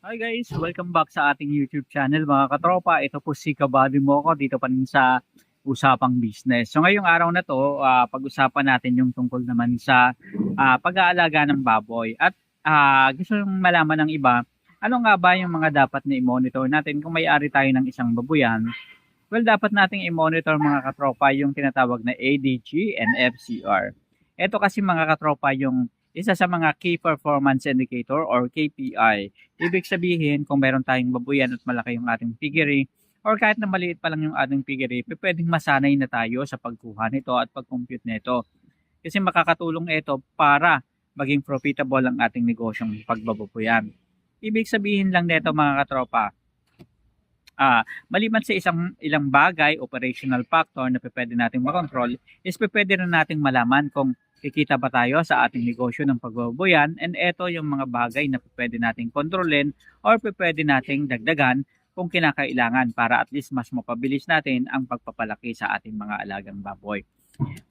Hi guys, welcome back sa ating YouTube channel mga katropa. Ito po si Kabady Moko dito pa rin sa Usapang Business. So ngayong araw na to, pag-usapan natin yung tungkol naman sa pag-aalaga ng baboy. At gusto nung malaman ng iba, ano nga ba yung mga dapat na i-monitor natin kung may-ari tayo ng isang babuyan? Well, dapat nating i-monitor mga katropa yung tinatawag na ADG and FCR. Ito kasi mga katropa yung isa sa mga Key Performance Indicator or KPI. Ibig sabihin, kung meron tayong babuyan at malaki yung ating piggery, or kahit na maliit pa lang yung ating piggery, pwedeng masanay na tayo sa pagkuha nito at pag-compute nito. Kasi makakatulong ito para maging profitable ang ating negosyong pagbababuyan. Ibig sabihin lang nito mga katropa, maliban sa ilang bagay, operational factor na pwede nating makontrol, is pwede rin nating malaman kung kikita ba tayo sa ating negosyo ng pagbabayan, and ito yung mga bagay na pwede nating kontrolin or pwede nating dagdagan kung kinakailangan para at least mas mapabilis natin ang pagpapalaki sa ating mga alagang baboy.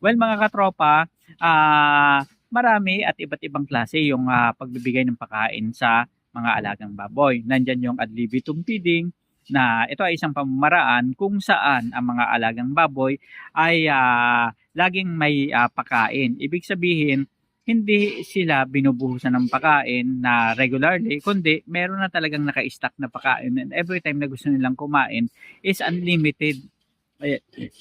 Well mga katropa, marami at iba't ibang klase yung pagbibigay ng pagkain sa mga alagang baboy. Nandyan yung ad libitum feeding, na ito ay isang pamamaraan kung saan ang mga alagang baboy ay laging may pagkain. Ibig sabihin, hindi sila binubuhusan ng pagkain na regularly, kundi meron na talagang naka-stock na pagkain, and every time na gusto nilang kumain is unlimited.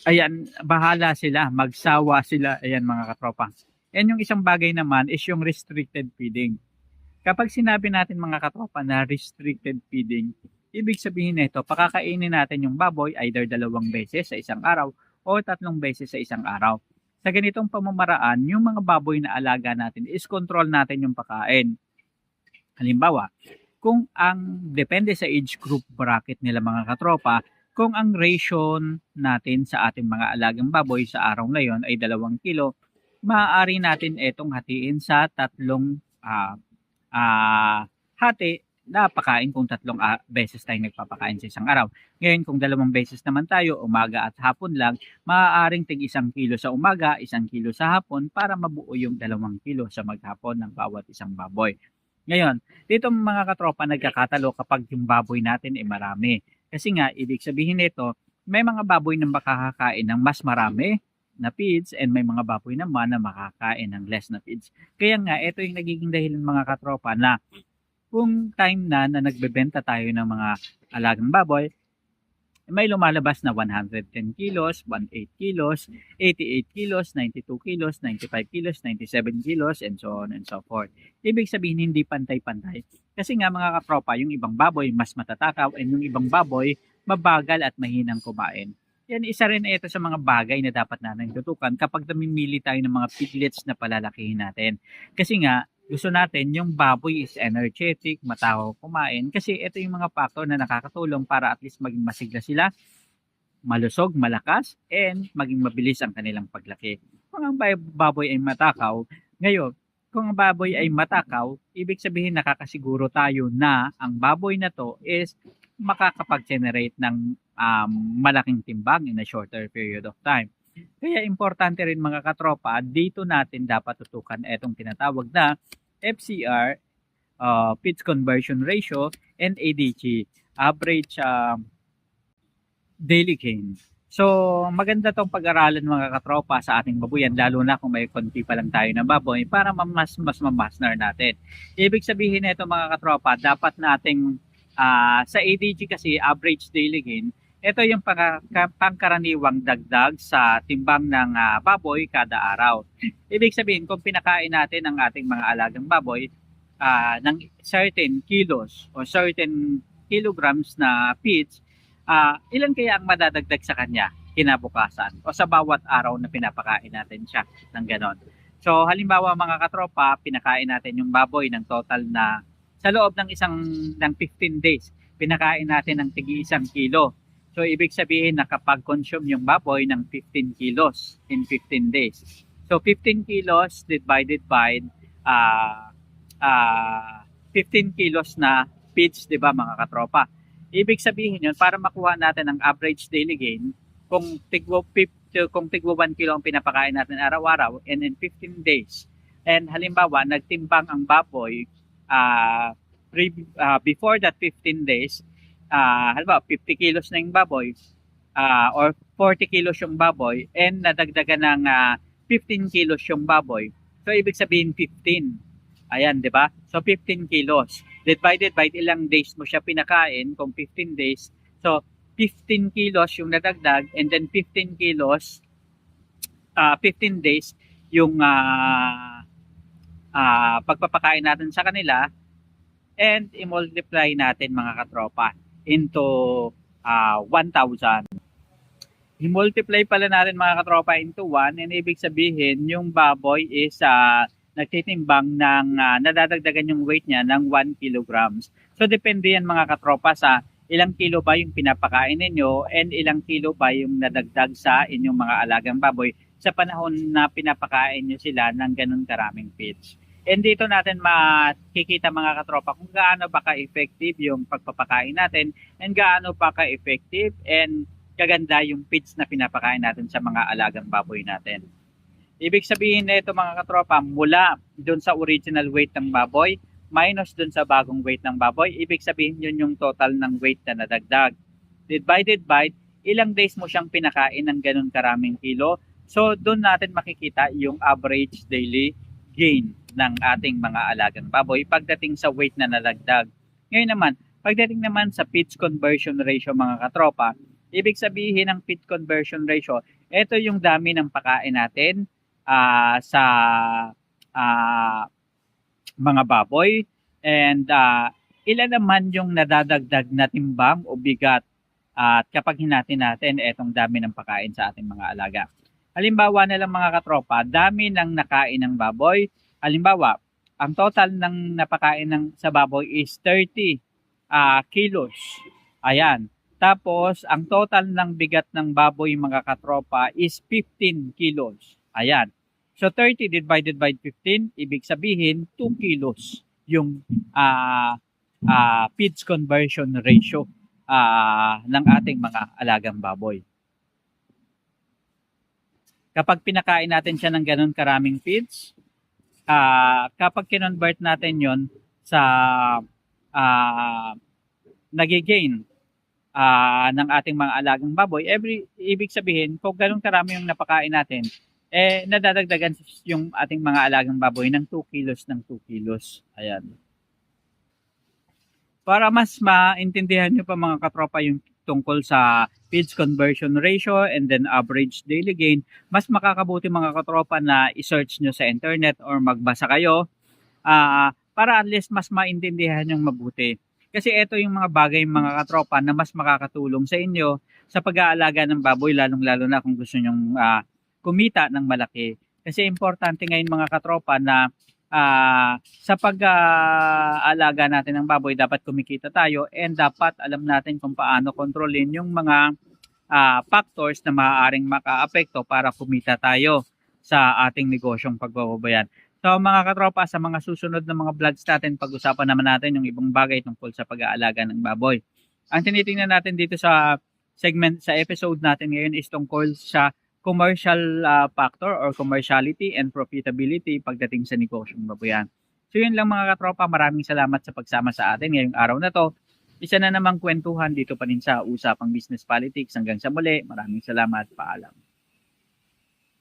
Ayan, bahala sila, magsawa sila, ayan mga katropa. Yan yung isang bagay naman is yung restricted feeding. Kapag sinabi natin mga katropa na restricted feeding, ibig sabihin nito, pakakainin natin yung baboy either 2 beses sa isang araw o 3 beses sa isang araw. Sa ganitong pamamaraan, yung mga baboy na alaga natin is control natin yung pagkain. Halimbawa, kung depende sa age group bracket nila mga katropa, kung ang ration natin sa ating mga alagang baboy sa araw na yon ay 2 kilo, maaari natin itong hatiin sa 3 hati na pakain kung 3 beses tayo nagpapakain sa isang araw. Ngayon, kung 2 beses naman tayo, umaga at hapon lang, maaaring tig 1 kilo sa umaga, 1 kilo sa hapon para mabuo yung 2 kilo sa maghapon ng bawat isang baboy. Ngayon, dito mga katropa nagkakatalo kapag yung baboy natin ay marami. Kasi nga, ibig sabihin nito, may mga baboy na makakakain ng mas marami na feeds and may mga baboy naman na makakain ng less na feeds. Kaya nga, ito yung nagiging dahilan mga katropa na kung time na nagbebenta tayo ng mga alagang baboy, may lumalabas na 110 kilos, 18 kilos, 88 kilos, 92 kilos, 95 kilos, 97 kilos, and so on and so forth. Ibig sabihin hindi pantay-pantay. Kasi nga mga katropa, yung ibang baboy mas matatakaw and yung ibang baboy mabagal at mahinang kumain. Yan, isa rin ito sa mga bagay na dapat natin tutukan kapag namimili tayo ng mga piglets na palalakihin natin. Kasi nga, gusto natin yung baboy is energetic, matakaw kumain. Kasi ito yung mga factor na nakakatulong para at least maging masigla sila, malusog, malakas, and maging mabilis ang kanilang paglaki. Kung ang baboy ay matakaw, ngayon, kung ang baboy ay matakaw, ibig sabihin nakakasiguro tayo na ang baboy na to is makakapag-generate ng malaking timbang in a shorter period of time. Kaya importante rin mga katropa, dito natin dapat tutukan itong tinatawag na FCR, feeds conversion ratio, and ADG, average daily gain. So, maganda tong pag-aralan mga katropa sa ating babuyan, lalo na kung may konti pa lang tayo na baboy para mas mamaster natin. Ibig sabihin nito mga katropa, dapat nating sa ADG kasi average daily gain, ito yung pangkaraniwang dagdag sa timbang ng baboy kada araw. Ibig sabihin, kung pinakain natin ang ating mga alagang baboy ng certain kilos o certain kilograms na feeds, ilan kaya ang madadagdag sa kanya kinabukasan o sa bawat araw na pinapakain natin siya ng ganon. So halimbawa mga katropa, pinakain natin yung baboy ng total na sa loob ng 15 days, pinakain natin ng tigi 1 kilo. So, ibig sabihin nakapag-consume yung baboy ng 15 kilos in 15 days. So, 15 kilos divided by 15 kilos na feeds, di ba mga katropa? Ibig sabihin yun, para makuha natin ang average daily gain, kung tigwa 1 kilo ang pinapakain natin araw-araw and in 15 days, and halimbawa, nagtimbang ang baboy before that 15 days, halimbawa 50 kilos na yung baboy, or 40 kilos yung baboy, and nadagdagan ng 15 kilos yung baboy. So, ibig sabihin 15. Ayan, di ba? So, 15 kilos. Divided by ilang days mo siya pinakain, kung 15 days. So, 15 kilos yung nadagdag, and then 15 kilos, 15 days yung pagpapakain natin sa kanila, and i-multiply natin mga katropa into 1,000. I-multiply pala natin mga katropa into 1, and ibig sabihin yung baboy is nagtitimbang ng nadadagdagan yung weight niya ng 1 kilograms. So depende yan mga katropa sa ilang kilo ba yung pinapakain ninyo and ilang kilo ba yung nadagdag sa inyong mga alagang baboy sa panahon na pinapakain nyo sila ng ganun karaming feeds. And dito natin makikita mga katropa kung gaano ba ka-effective yung pagpapakain natin and gaano pa ka-effective and kaganda yung feeds na pinapakain natin sa mga alagang baboy natin. Ibig sabihin na ito mga katropa, mula dun sa original weight ng baboy minus dun sa bagong weight ng baboy, ibig sabihin yun yung total ng weight na nadagdag. Divided by ilang days mo siyang pinakain ng ganun karaming kilo. So dun natin makikita yung average daily gain ng ating mga alagang baboy pagdating sa weight na nadagdag. Ngayon naman, pagdating naman sa feeds conversion ratio mga katropa, ibig sabihin ng feed conversion ratio, ito yung dami ng pakain natin sa mga baboy, and ilan naman yung nadadagdag na timbang o bigat at kapag hinatin natin etong dami ng pakain sa ating mga alaga. Halimbawa na lang mga katropa, dami ng nakain ng baboy. Halimbawa, ang total ng napakain sa baboy is 30 kilos. Ayan. Tapos, ang total ng bigat ng baboy mga katropa is 15 kilos. Ayan. So, 30 divided by 15, ibig sabihin 2 kilos yung feeds conversion ratio ng ating mga alagang baboy. Kapag pinakain natin siya ng ganun karaming feeds, kapag kinonvert natin yon sa nagigain ng ating mga alagang baboy, ibig sabihin, kung ganun karami yung napakain natin, nadadagdagan yung ating mga alagang baboy ng 2 kilos ng 2 kilos. Ayan. Para mas maintindihan nyo pa mga katropa yung tungkol sa feeds conversion ratio and then average daily gain, mas makakabuti mga katropa na i-search nyo sa internet or magbasa kayo para at least mas maintindihan yung mabuti. Kasi ito yung mga bagay mga katropa na mas makakatulong sa inyo sa pag-aalaga ng baboy, lalong-lalo na kung gusto nyong kumita ng malaki. Kasi importante ngayon mga katropa na sa pag-aalaga natin ng baboy, dapat kumikita tayo and dapat alam natin kung paano kontrolin yung mga factors na maaaring makaapekto para kumita tayo sa ating negosyong pagbabayan. So mga katropa, sa mga susunod na mga vlogs natin, pag-usapan naman natin yung ibang bagay tungkol sa pag-aalaga ng baboy. Ang tinitingnan natin dito sa episode natin ngayon is tungkol sa commercial factor or commerciality and profitability pagdating sa negosyong baboyan. So yun lang mga katropa, maraming salamat sa pagsama sa atin ngayong araw na to. Isa na namang kwentuhan dito pa rin sa Usapang Business Politics. Hanggang sa muli, maraming salamat, paalam.